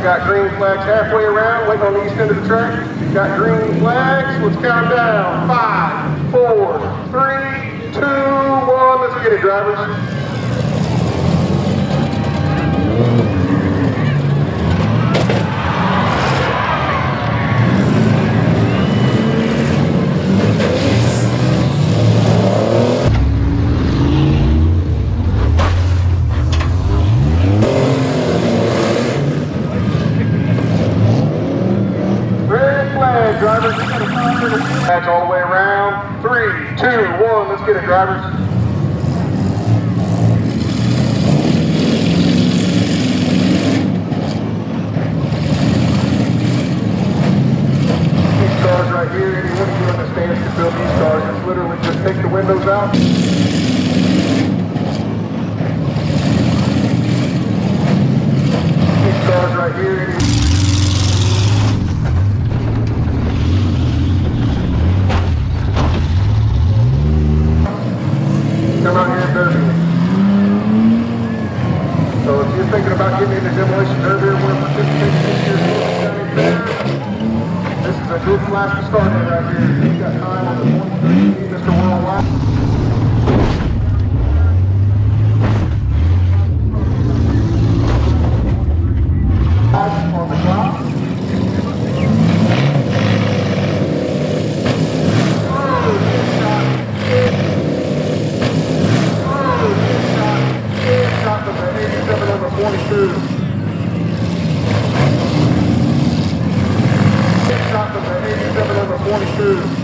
I got green flags halfway around, waiting on the east end of the track. Got green flags. Let's count down. 5, 4, 3, 2, 1. Let's get it, drivers. Drivers, you got a timer to flags all the way around. 3, 2, 1, let's get it, drivers. These cars right here, anyone who understands can build these cars. It's literally just take the windows out. These cars right here. Come out here and derby. So if you're thinking about getting into Demolition Derby or want to participate this year's County Fair, this is a good flash to start in right here. You've got time on the 23, Mr. Worldwide. On the clock. Shot from the 87 on the 22. Shot from the 87 on the 22.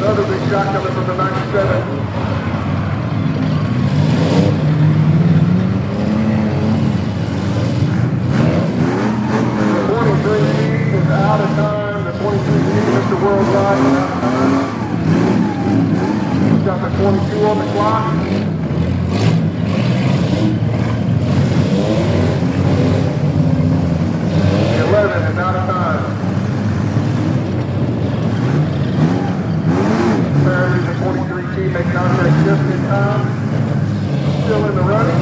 Another big shot coming from the 97. The 23 is out of time. The 23 Mr. Worldwide is out of time. He's got the 22 on the clock. The 11 is out of time. Apparently the 23 team made contact just in time. Still in the running.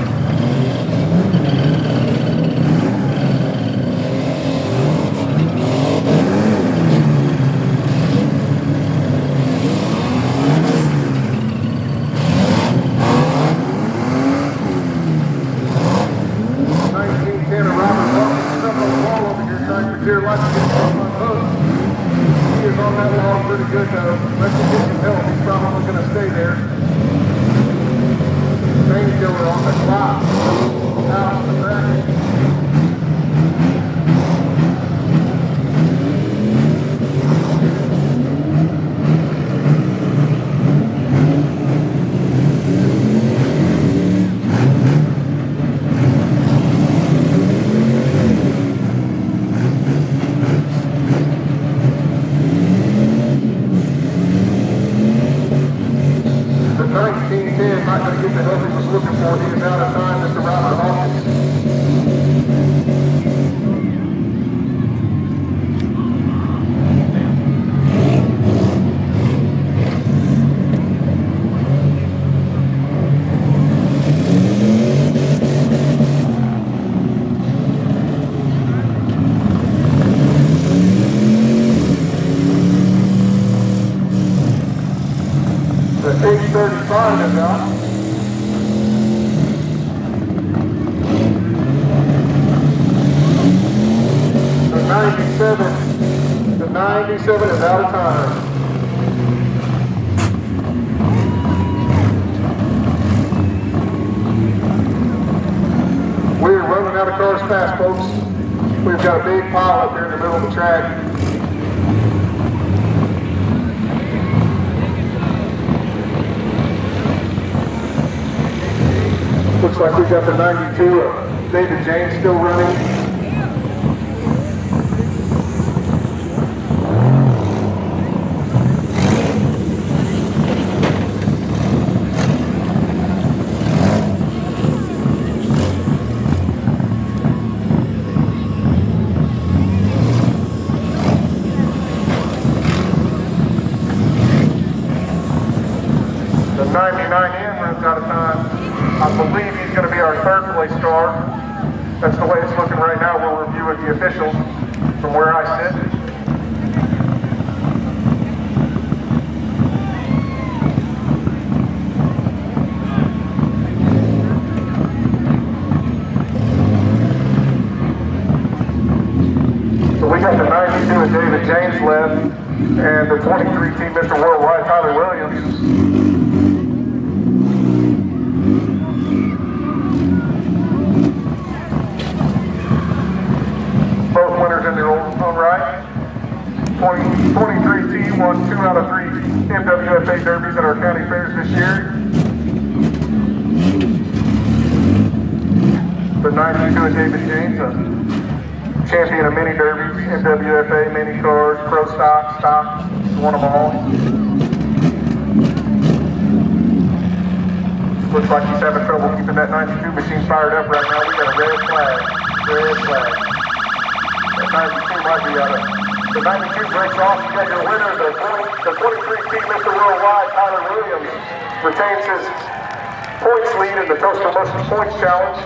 Pretty good though. Unless he gets some help, he's probably going to stay there. Painkiller on the clock. Out on the track. Not going to get the help he was looking for. He is out of time, Mr. Robert Hawkins. The 835 is out. 57 is out of time. We're running out of cars fast, folks. We've got a big pile up here in the middle of the track. Looks like we've got the 92 of David James still running. The 99 runs out of time. I believe he's going to be our third place car. That's the way it's looking right now. We'll review with the officials from where I sit. So we got the 92 of David James left, and the 23 team, Mr. Worldwide, Tyler Williams. Both winners in their own right. 23 team won 2 out of 3 MWFA derbies at our county fairs this year. The 92 of David James, a champion of many derbies, MWFA, mini cars, pro stock, won them all. Looks like he's having trouble keeping that 92 machine fired up right now. We got a red flag. That 92 might be out of. The 92 breaks off. You got your winner, the 23 team, Mr. Worldwide, Tyler Williams, retains his points lead in the Toast Promotions Points Challenge.